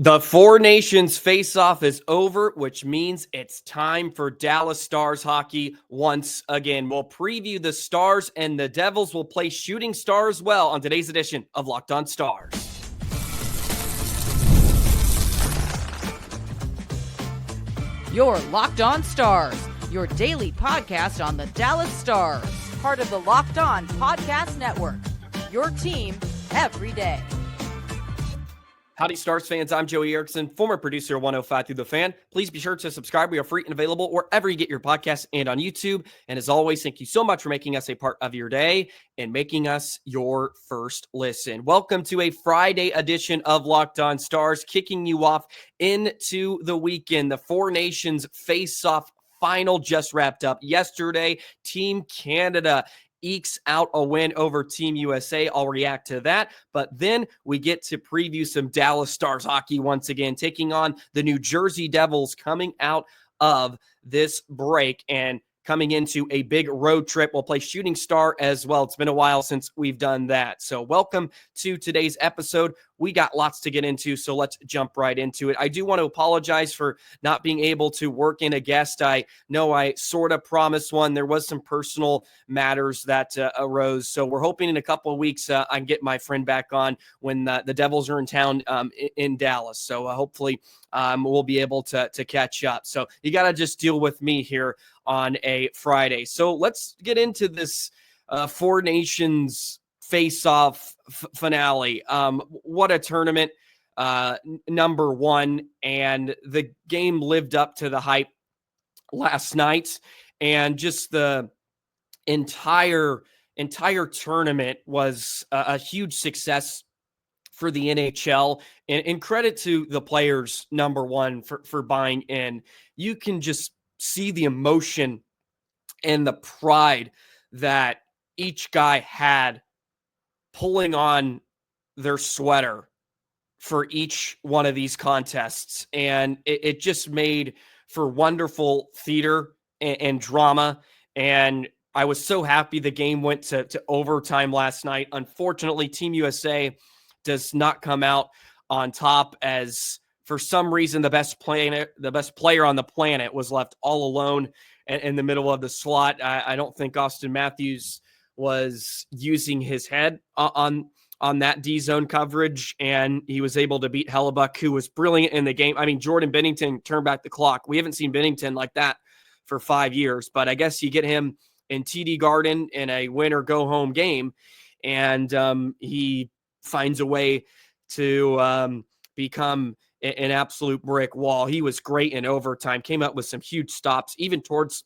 The Four Nations Faceoff is over, which means it's time for Dallas Stars hockey once again. We'll preview the Stars, and the Devils will play Shooting Stars well on today's edition of Locked On Stars. You're Locked On Stars, your daily podcast on the Dallas Stars, part of the Locked On Podcast Network, your team every day. Howdy, Stars fans. I'm Joey Erickson, former producer of 105 Through the Fan. Please be sure to subscribe. We are free and available wherever you get your podcasts and on YouTube. And as always, thank you so much for making us a part of your day and making us your first listen. Welcome to a Friday edition of Locked On Stars, kicking you off into the weekend. The Four Nations Face-Off final just wrapped up yesterday. Team Canada ekes out a win over Team USA. I'll react to that. But then we get to preview some Dallas Stars hockey once again, taking on the New Jersey Devils coming out of this break and coming into a big road trip. We'll play Shooting Star as well. It's been a while since we've done that. So welcome to today's episode. We got lots to get into, so let's jump right into it. I do want to apologize for not being able to work in a guest. I know I sort of promised one. There was some personal matters that arose, so we're hoping in a couple of weeks I can get my friend back on when the Devils are in town in Dallas. So hopefully we'll be able to catch up. So you got to just deal with me here on a Friday. So let's get into this Four Nations Face-Off finale. What a tournament, number one, and the game lived up to the hype last night, and just the entire tournament was a huge success for the NHL, and credit to the players, number one, for buying in. You can just see the emotion and the pride that each guy had pulling on their sweater for each one of these contests. And it just made for wonderful theater and drama. And I was so happy the game went to overtime last night. Unfortunately, Team USA does not come out on top, as for some reason the best player on the planet was left all alone in the middle of the slot. I don't think Austin Matthews was using his head on that D-zone coverage, and he was able to beat Hellebuck, who was brilliant in the game. I mean, Jordan Binnington turned back the clock. We haven't seen Binnington like that for 5 years, but I guess you get him in TD Garden in a win-or-go-home game, and he finds a way to become an absolute brick wall. He was great in overtime, came up with some huge stops, even towards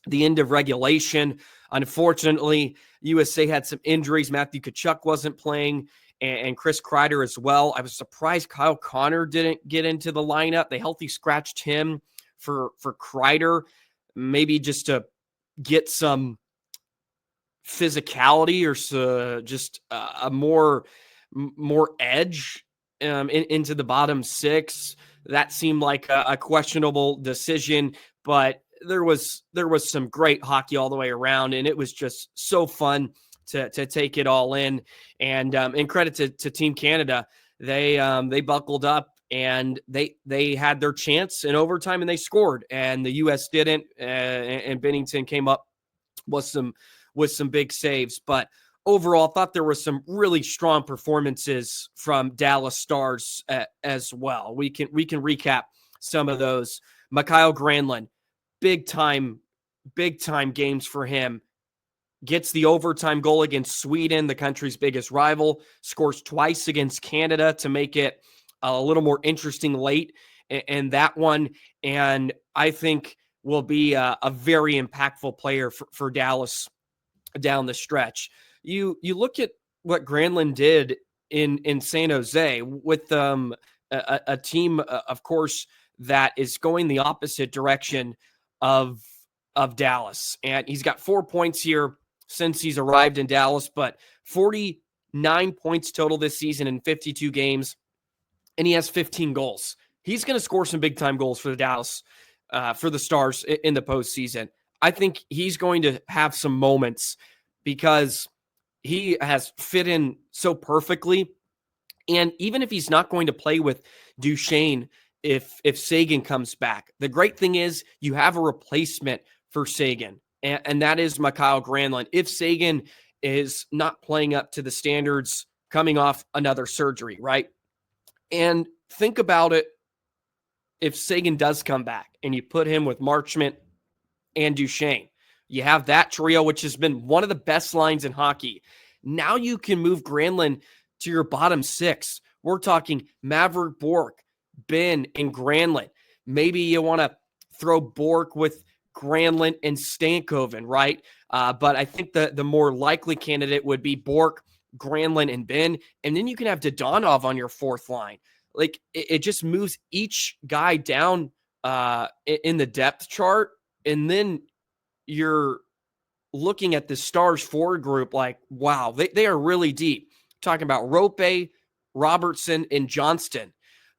the end of regulation. Unfortunately, USA had some injuries. Matthew Tkachuk wasn't playing, and Chris Kreider as well. I was surprised Kyle Connor didn't get into the lineup. They healthy scratched him for Kreider, maybe just to get some physicality or just a more edge into the bottom six. That seemed like a questionable decision, but there was some great hockey all the way around, and it was just so fun to take it all in. And credit to Team Canada, they buckled up and they had their chance in overtime and they scored, and the U.S. didn't. And Binnington came up with some big saves, but overall, I thought there were some really strong performances from Dallas Stars as well. We can recap some of those. Mikael Granlund, big time games for him. Gets the overtime goal against Sweden, the country's biggest rival. Scores twice against Canada to make it a little more interesting late in that one. And I think will be a very impactful player for Dallas down the stretch. You look at what Granlund did in San Jose with a team, of course, that is going the opposite direction of Dallas. And he's got 4 points here since he's arrived in Dallas, but 49 points total this season in 52 games, and he has 15 goals. He's going to score some big-time goals for the Dallas, for the Stars in the postseason. I think he's going to have some moments because he has fit in so perfectly And even if he's not going to play with Duchesne, if Seguin comes back, the great thing is you have a replacement for Seguin, and that is Mikael Granlund. If Seguin is not playing up to the standards coming off another surgery, right? And think about it, if Seguin does come back and you put him with Markstrom and Duchesne, you have that trio, which has been one of the best lines in hockey. Now you can move Granlund to your bottom six. We're talking Maverick, Bourque, Ben, and Granlund. Maybe you want to throw Bourque with Granlund and Stankoven, right? But I think the more likely candidate would be Bourque, Granlund, and Ben. And then you can have Dodonov on your fourth line. Like, it just moves each guy down in the depth chart. And then you're looking at the Stars forward group like, wow, they are really deep. Talking about Roope, Robertson, and Johnston.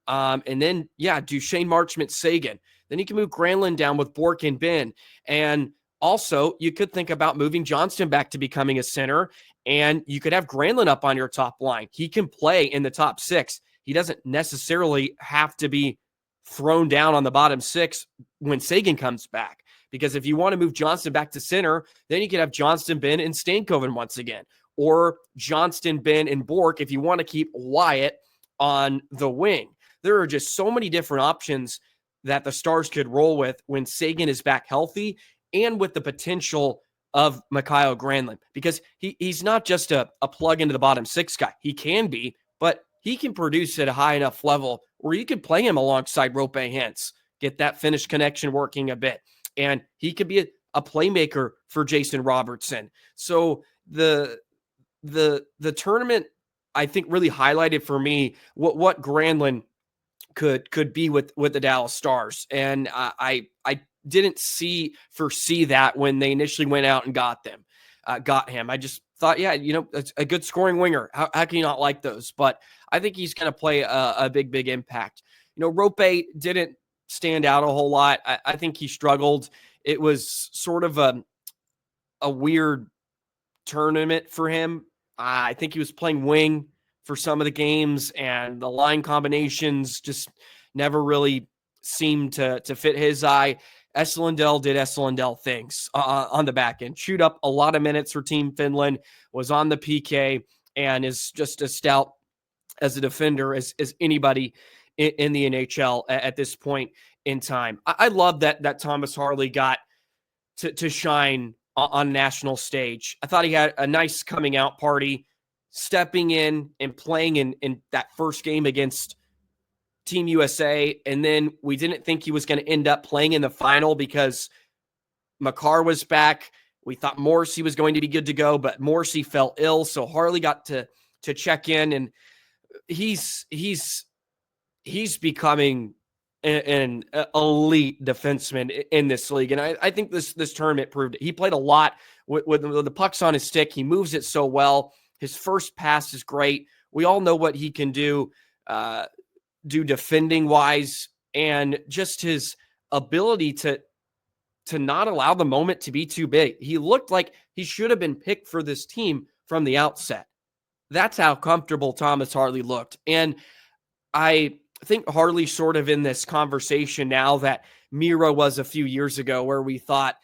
And then, Duchesne, Marchment, Seguin. Then you can move Granlund down with Bourque and Ben. And also, you could think about moving Johnston back to becoming a center, and you could have Granlund up on your top line. He can play in the top six. He doesn't necessarily have to be thrown down on the bottom six when Seguin comes back. Because if you want to move Johnston back to center, then you can have Johnston, Ben, and Stankoven once again. Or Johnston, Ben, and Bourque if you want to keep Wyatt on the wing. There are just so many different options that the Stars could roll with when Seguin is back healthy, and with the potential of Mikael Granlund. Because he's not just a plug into the bottom six guy. He can be, but he can produce at a high enough level where you could play him alongside Roope Hintz, get that Finnish connection working a bit. And he could be a playmaker for Jason Robertson. So the tournament, I think, really highlighted for me what Granlund could be with the Dallas Stars. And I didn't foresee that when they initially went out and got him. I just thought, it's a good scoring winger. How can you not like those? But I think he's going to play a big impact. Roope didn't stand out a whole lot. I think he struggled. It was sort of a weird tournament for him. I think he was playing wing for some of the games, and the line combinations just never really seemed to fit his eye. Lindell did Lindell things on the back end. Shoot up a lot of minutes for Team Finland, was on the PK, and is just as stout as a defender as anybody in the NHL at this point in time. I love that Thomas Harley got to shine on national stage. I thought he had a nice coming out party, stepping in and playing in that first game against Team USA. And then we didn't think he was going to end up playing in the final because Makar was back. We thought Morrissey was going to be good to go, but Morrissey fell ill. So Harley got to check in, and he's becoming an elite defenseman in this league. And I think this tournament proved it. He played a lot with the pucks on his stick. He moves it so well. His first pass is great. We all know what he can do defending wise, and just his ability to not allow the moment to be too big. He looked like he should have been picked for this team from the outset. That's how comfortable Thomas Harley looked. And I think Harley's sort of in this conversation now that Miro was a few years ago, where we thought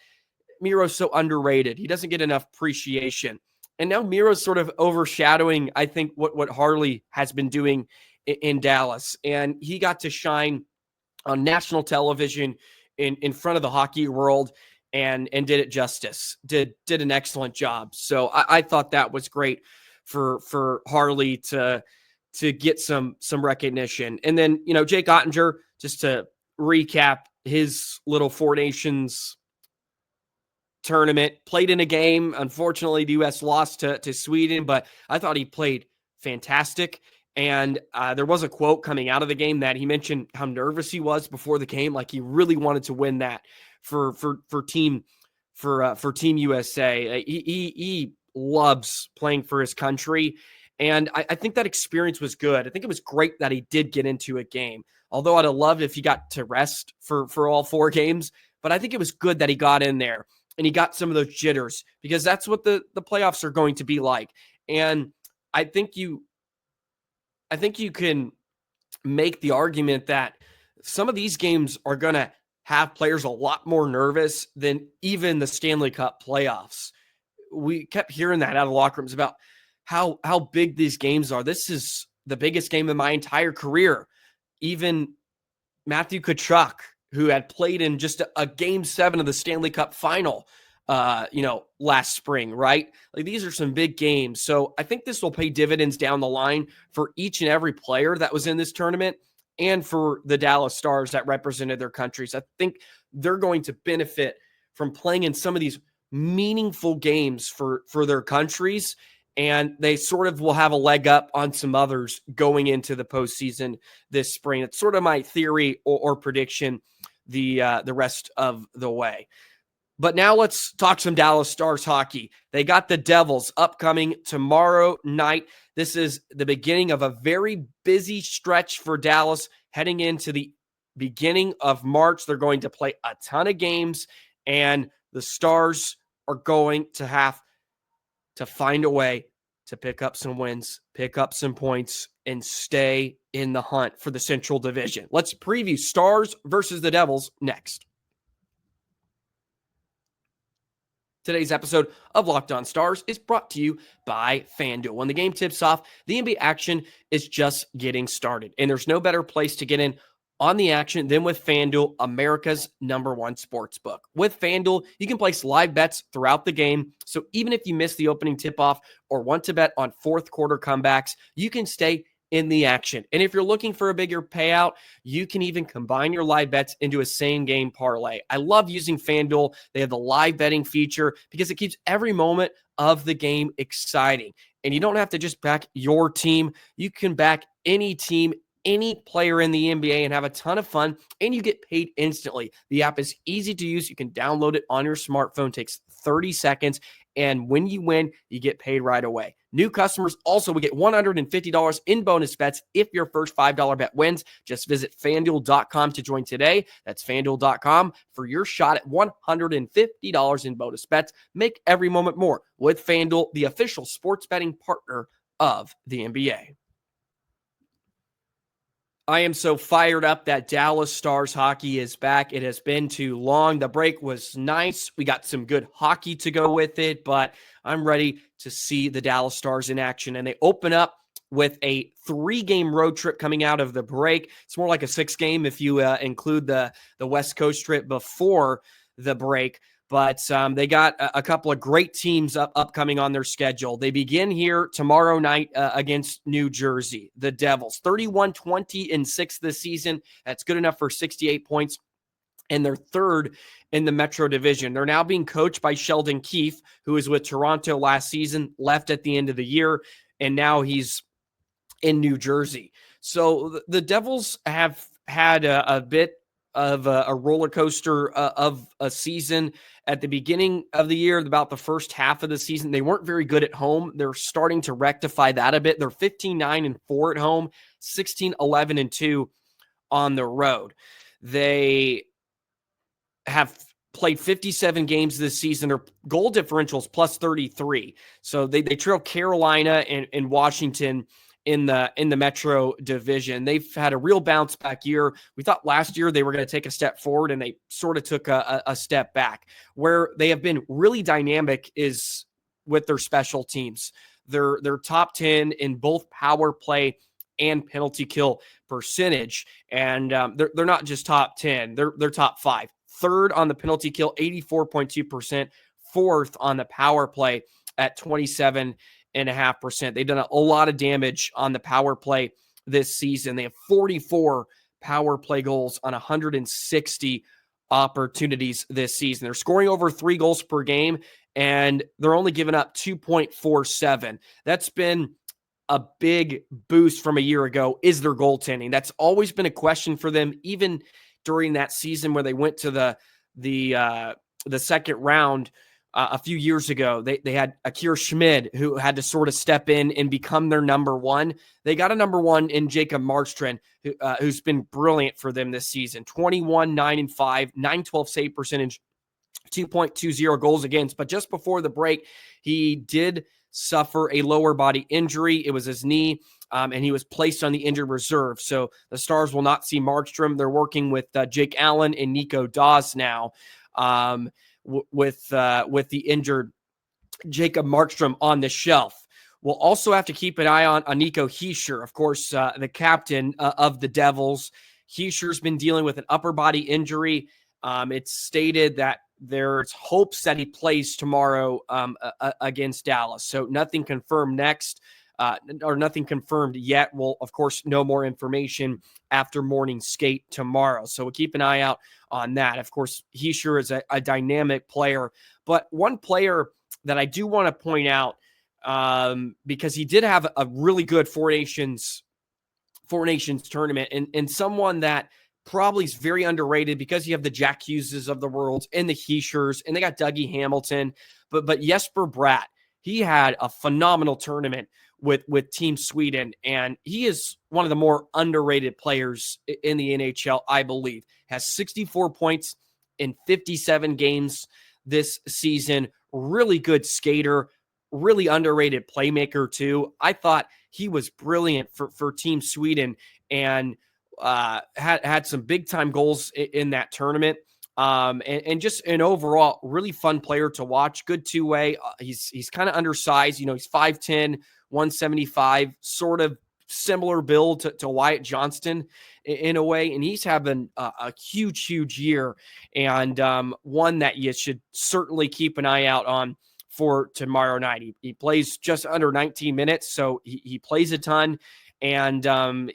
Miro's so underrated. He doesn't get enough appreciation. And now Miro's sort of overshadowing, I think, what Harley has been doing in Dallas. And he got to shine on national television in front of the hockey world and did it justice, did an excellent job. So I thought that was great for Harley to get some recognition. And then, Jake Oettinger, just to recap his little Four Nations tournament, played in a game. Unfortunately, the U.S. lost to Sweden, but I thought he played fantastic. And there was a quote coming out of the game that he mentioned how nervous he was before the game, like he really wanted to win that for Team USA. He loves playing for his country, and I think that experience was good. I think it was great that he did get into a game, although I'd have loved if he got to rest for all four games. But I think it was good that he got in there and he got some of those jitters, because that's what the playoffs are going to be like. And I think you I think you can make the argument that some of these games are going to have players a lot more nervous than even the Stanley Cup playoffs. We kept hearing that out of locker rooms about how big these games are. This is the biggest game of my entire career. Even Matthew Tkachuk, who had played in just a game 7 of the Stanley Cup final, last spring, right? Like, these are some big games. So I think this will pay dividends down the line for each and every player that was in this tournament and for the Dallas Stars that represented their countries. I think they're going to benefit from playing in some of these meaningful games for their countries, and they sort of will have a leg up on some others going into the postseason this spring. It's sort of my theory or prediction the rest of the way. But now let's talk some Dallas Stars hockey. They got the Devils upcoming tomorrow night. This is the beginning of a very busy stretch for Dallas heading into the beginning of March. They're going to play a ton of games, and the Stars are going to have to find a way to pick up some wins, pick up some points, and stay in the hunt for the Central Division. Let's preview Stars versus the Devils next. Today's episode of Locked On Stars is brought to you by FanDuel. When the game tips off, the NBA action is just getting started, and there's no better place to get in on the action than with FanDuel, America's #1 sportsbook. With FanDuel, you can place live bets throughout the game, so even if you miss the opening tip-off or want to bet on fourth quarter comebacks, you can stay in the action. And if you're looking for a bigger payout, you can even combine your live bets into a same-game parlay. I love using FanDuel. They have the live betting feature because it keeps every moment of the game exciting. And you don't have to just back your team. You can back any team, any player in the NBA, and have a ton of fun, and you get paid instantly. The app is easy to use. You can download it on your smartphone. It takes 30 seconds, and when you win, you get paid right away. New customers also will get $150 in bonus bets if your first $5 bet wins. Just visit FanDuel.com to join today. That's FanDuel.com for your shot at $150 in bonus bets. Make every moment more with FanDuel, the official sports betting partner of the NBA. I am so fired up that Dallas Stars hockey is back. It has been too long. The break was nice. We got some good hockey to go with it, but I'm ready to see the Dallas Stars in action. And they open up with a 3-game road trip coming out of the break. It's more like a 6-game if you include the West Coast trip before the break. But they got a couple of great teams upcoming on their schedule. They begin here tomorrow night against New Jersey, the Devils. 31-20-6 this season. That's good enough for 68 points. And they're third in the Metro Division. They're now being coached by Sheldon Keefe, who was with Toronto last season, left at the end of the year, and now he's in New Jersey. So the Devils have had a bit of a roller coaster of a season. At the beginning of the year, about the first half of the season, they weren't very good at home. They're starting to rectify that a bit. They're 15-9-4 at home, 16-11-2 on the road. They have played 57 games this season. Their goal differential is plus 33. So they trail Carolina and Washington in the Metro Division. They've had a real bounce back year. We thought last year they were going to take a step forward, and they sort of took a step back. Where they have been really dynamic is with their special teams. They're top 10 in both power play and penalty kill percentage. And they're not just top 10, they're top 5. Third on the penalty kill, 84.2%. Fourth on the power play at 27.5%. They've done a lot of damage on the power play this season. They have 44 power play goals on 160 opportunities this season. They're scoring over 3 goals per game, and they're only giving up 2.47. That's been a big boost from a year ago, is their goaltending. That's always been a question for them, even during that season where they went to the second round a few years ago. They had Akir Schmid, who had to sort of step in and become their number one. They got a number one in Jacob Markstrom, who's been brilliant for them this season. 21-9-5, 912 save percentage, 2.20 goals against. But just before the break, he did suffer a lower body injury. It was his knee. and he was placed on the injured reserve. So the Stars will not see Markstrom. They're working with Jake Allen and Nico Dawes now, with the injured Jacob Markstrom on the shelf. We'll also have to keep an eye on Nico Hischier, of course, the captain of the Devils. Hischier's been dealing with an upper body injury. It's stated that there's hopes that he plays tomorrow against Dallas. So nothing confirmed nothing confirmed yet. We'll, of course, know more information after morning skate tomorrow. So we'll keep an eye out on that. Of course, Hischier is a dynamic player. But one player that I do want to point out, because he did have a really good Four Nations tournament, and someone that probably is very underrated because you have the Jack Hugheses of the world and the Hischiers, and they got Dougie Hamilton, but Jesper Bratt, he had a phenomenal tournament with Team Sweden, and he is one of the more underrated players in the NHL, I believe. Has 64 points in 57 games this season. Really good skater, really underrated playmaker too. I thought he was brilliant for Team Sweden, and had some big time goals in that tournament. And just an overall really fun player to watch. Good two-way. He's kind of undersized. He's 5'10", 175, sort of similar build to Wyatt Johnston in a way. And he's having a huge year, and one that you should certainly keep an eye out on for tomorrow night. He plays just under 19 minutes, so he plays a ton, and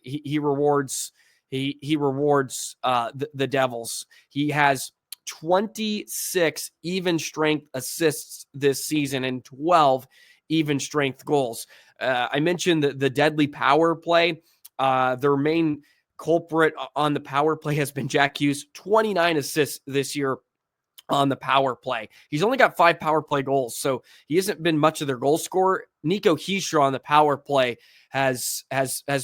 he rewards the Devils. He has 26 even strength assists this season and 12 even strength goals. I mentioned the deadly power play. Their main culprit on the power play has been Jack Hughes, 29 assists this year on the power play. He's only got 5 power play goals, so he hasn't been much of their goal scorer. Nico Hischier on the power play has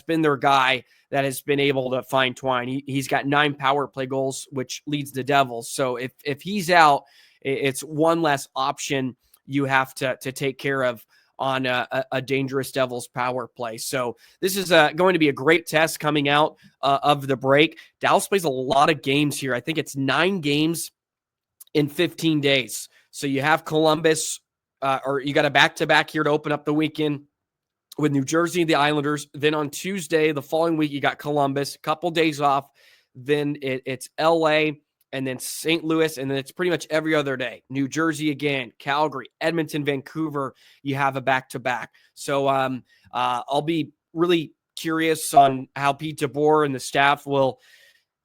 been their guy that has been able to find twine. He's got 9 power play goals, which leads the Devils. So if he's out, it's one less option you have to take care of on a dangerous Devils power play. So this is going to be a great test coming out of the break. Dallas plays a lot of games here. I think it's 9 games in 15 days. So you have Columbus, or you got a back-to-back here to open up the weekend with New Jersey and the Islanders. Then on Tuesday, the following week, you got Columbus, a couple days off. Then it's LA, and then St. Louis, and then it's pretty much every other day. New Jersey again, Calgary, Edmonton, Vancouver, you have a back-to-back. So I'll be really curious on how Pete DeBoer and the staff will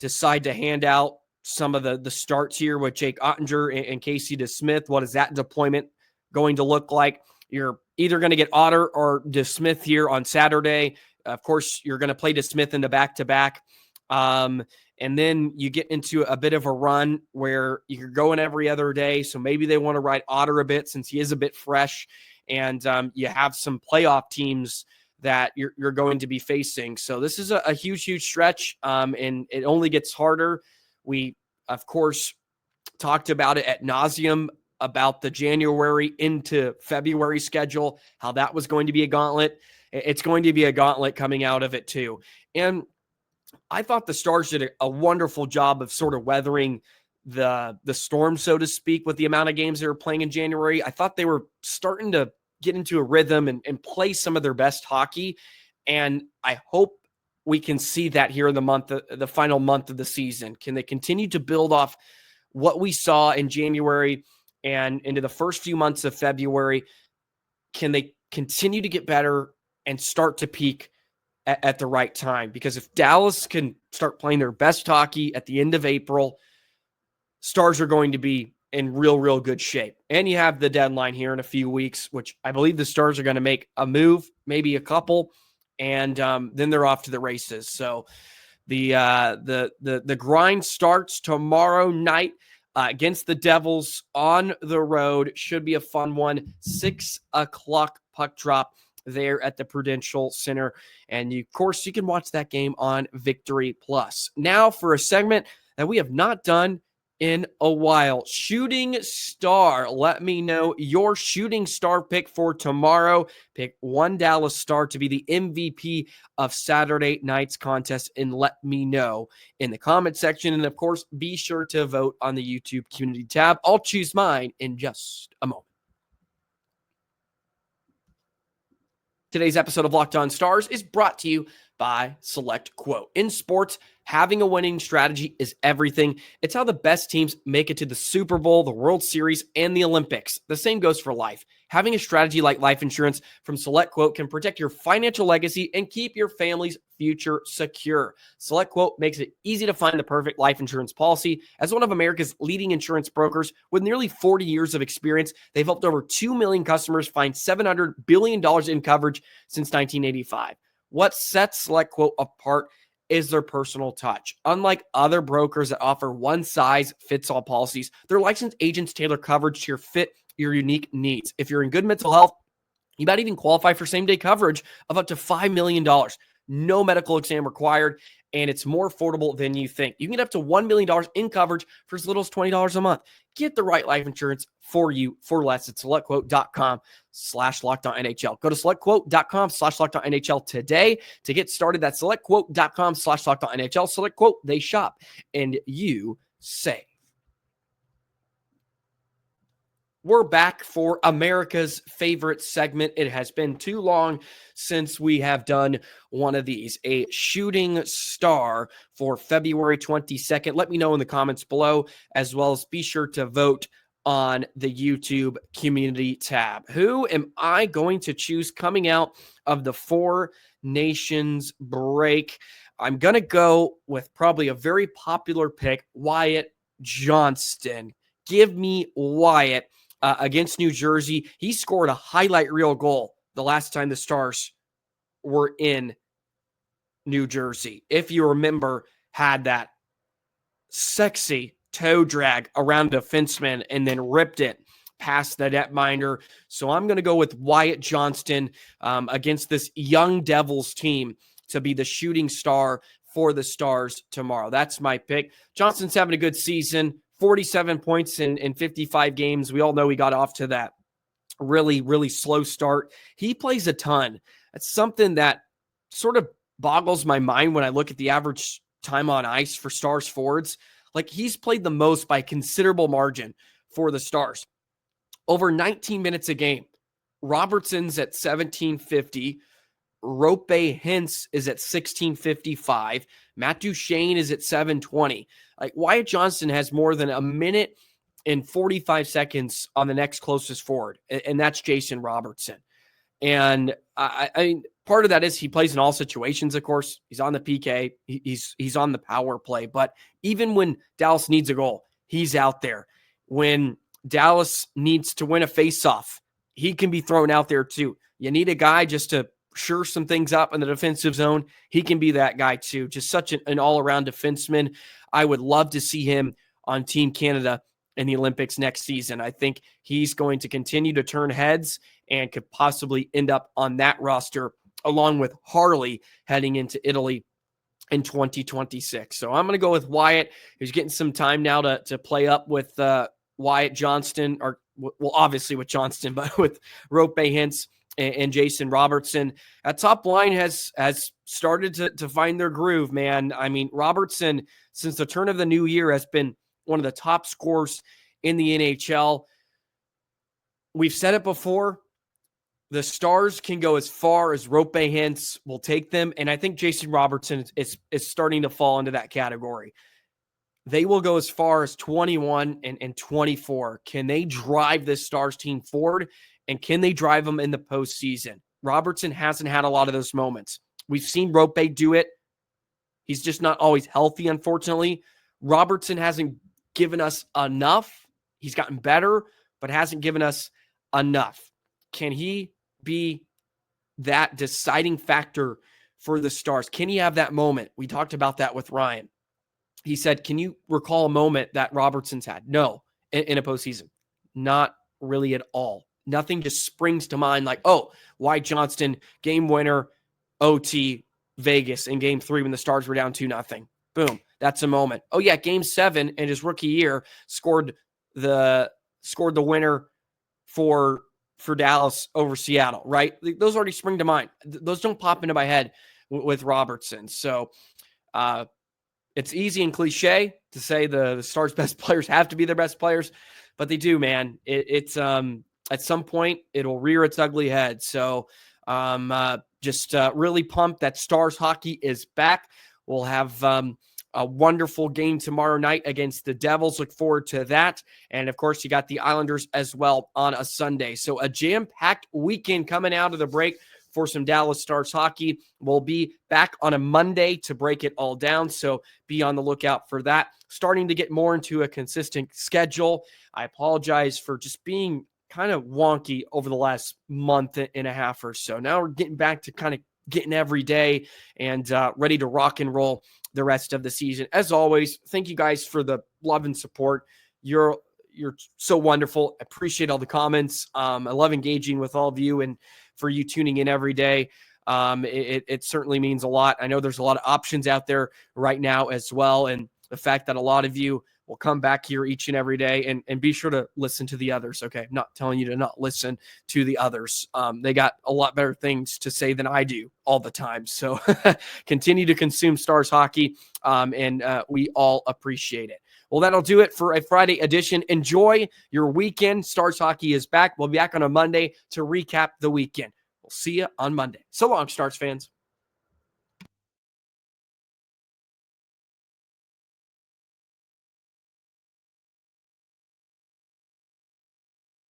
decide to hand out some of the starts here with Jake Oettinger and Casey DeSmith. What is that deployment going to look like? You're either going to get Otter or DeSmith here on Saturday. Of course, you're going to play DeSmith in the back-to-back. And then you get into a bit of a run where you're going every other day. So maybe they want to ride Otter a bit since he is a bit fresh. And you have some playoff teams that you're going to be facing. So this is a huge stretch, and it only gets harder. We, of course, talked about it ad nauseum about the January into February schedule, how that was going to be a gauntlet. It's going to be a gauntlet coming out of it too. And I thought the Stars did a wonderful job of sort of weathering the storm, so to speak, with the amount of games they were playing in January. I thought they were starting to get into a rhythm and play some of their best hockey. And I hope we can see that here in the final month of the season. Can they continue to build off what we saw in January and into the first few months of February? Can they continue to get better and start to peak at the right time? Because if Dallas can start playing their best hockey at the end of April, Stars are going to be in real good shape. And you have the deadline here in a few weeks, which I believe the Stars are going to make a move, maybe a couple, and then they're off to the races. So the grind starts tomorrow night against the Devils on the road. Should be a fun one. 6 o'clock puck drop there at the Prudential Center. And of course, you can watch that game on Victory Plus. Now for a segment that we have not done in a while. Shooting star. Let me know your shooting star pick for tomorrow. Pick one Dallas Star to be the MVP of Saturday night's contest and let me know in the comment section. And of course, be sure to vote on the YouTube community tab. I'll choose mine in just a moment. Today's episode of Locked On Stars is brought to you by SelectQuote. In sports, having a winning strategy is everything. It's how the best teams make it to the Super Bowl, the World Series, and the Olympics. The same goes for life. Having a strategy like life insurance from SelectQuote can protect your financial legacy and keep your family's future secure. SelectQuote makes it easy to find the perfect life insurance policy. As one of America's leading insurance brokers with nearly 40 years of experience, they've helped over 2 million customers find $700 billion in coverage since 1985. What sets SelectQuote apart is their personal touch. Unlike other brokers that offer one-size-fits-all policies, their licensed agents tailor coverage to your unique needs. If you're in good mental health, you might even qualify for same-day coverage of up to $5 million. No medical exam required, and it's more affordable than you think. You can get up to $1 million in coverage for as little as $20 a month. Get the right life insurance for you for less at SelectQuote.com/LockedOnNHL. Go to SelectQuote.com/LockedOnNHL today to get started. That's SelectQuote.com/LockedOnNHL. SelectQuote, they shop and you save. We're back for America's favorite segment. It has been too long since we have done one of these, a shooting star for February 22nd. Let me know in the comments below, as well as be sure to vote on the YouTube community tab. Who am I going to choose coming out of the Four Nations break? I'm going to go with probably a very popular pick, Wyatt Johnston. Give me Wyatt. Against New Jersey. He scored a highlight reel goal the last time the Stars were in New Jersey. If you remember, had that sexy toe drag around a defenseman and then ripped it past the netminder. So I'm going to go with Wyatt Johnston against this young Devils team to be the shooting star for the Stars tomorrow. That's my pick. Johnston's having a good season. 47 points in 55 games. We all know he got off to that really, really slow start. He plays a ton. That's something that sort of boggles my mind when I look at the average time on ice for Stars forwards. Like, he's played the most by considerable margin for the Stars. Over 19 minutes a game. Robertson's at 1750. Roope Hintz is at 1655. Matt Duchene is at 720. Like, Wyatt Johnston has more than a minute and 45 seconds on the next closest forward, and that's Jason Robertson. And I mean, part of that is he plays in all situations, of course. He's on the PK. He's on the power play. But even when Dallas needs a goal, he's out there. When Dallas needs to win a faceoff, he can be thrown out there too. You need a guy just to sure some things up in the defensive zone. He can be that guy too. Just such an all-around defenseman. I would love to see him on Team Canada in the Olympics next season. I think he's going to continue to turn heads and could possibly end up on that roster along with Harley heading into Italy in 2026. So I'm going to go with Wyatt. He's getting some time now to play up with Wyatt Johnston, or well, obviously with Johnston, but with Roope Hintz and Jason Robertson. That top line has started to find their groove, man. I mean, Robertson, since the turn of the new year, has been one of the top scorers in the NHL. We've said it before. The Stars can go as far as Roope Hintz will take them, and I think Jason Robertson is starting to fall into that category. They will go as far as 21 and 24. Can they drive this Stars team forward? And can they drive them in the postseason? Robertson hasn't had a lot of those moments. We've seen Roope do it. He's just not always healthy, unfortunately. Robertson hasn't given us enough. He's gotten better, but hasn't given us enough. Can he be that deciding factor for the Stars? Can he have that moment? We talked about that with Ryan. He said, can you recall a moment that Robertson's had? No, in a postseason. Not really at all. Nothing just springs to mind like, oh, Wyatt Johnston, game winner, OT, Vegas in game 3 when the Stars were down 2-0. Boom. That's a moment. Oh yeah, Game 7 in his rookie year scored the winner for Dallas over Seattle, right? Those already spring to mind. Those don't pop into my head with Robertson. So it's easy and cliche to say the Stars' best players have to be their best players, but they do, man. It's at some point it'll rear its ugly head. So just really pumped that Stars hockey is back. We'll have a wonderful game tomorrow night against the Devils. Look forward to that. And of course, you got the Islanders as well on a Sunday. So a jam-packed weekend coming out of the break for some Dallas Stars hockey. We'll be back on a Monday to break it all down. So be on the lookout for that. Starting to get more into a consistent schedule. I apologize for just being kind of wonky over the last month and a half or so. Now we're getting back to kind of getting every day and ready to rock and roll the rest of the season. As always, thank you guys for the love and support. You're so wonderful. I appreciate all the comments. I love engaging with all of you and for you tuning in every day. It certainly means a lot. I know there's a lot of options out there right now as well. And the fact that a lot of you will come back here each and every day and be sure to listen to the others. Okay. I'm not telling you to not listen to the others. They got a lot better things to say than I do all the time. So continue to consume Stars hockey. And we all appreciate it. Well, that'll do it for a Friday edition. Enjoy your weekend. Stars hockey is back. We'll be back on a Monday to recap the weekend. We'll see you on Monday. So long, Stars fans.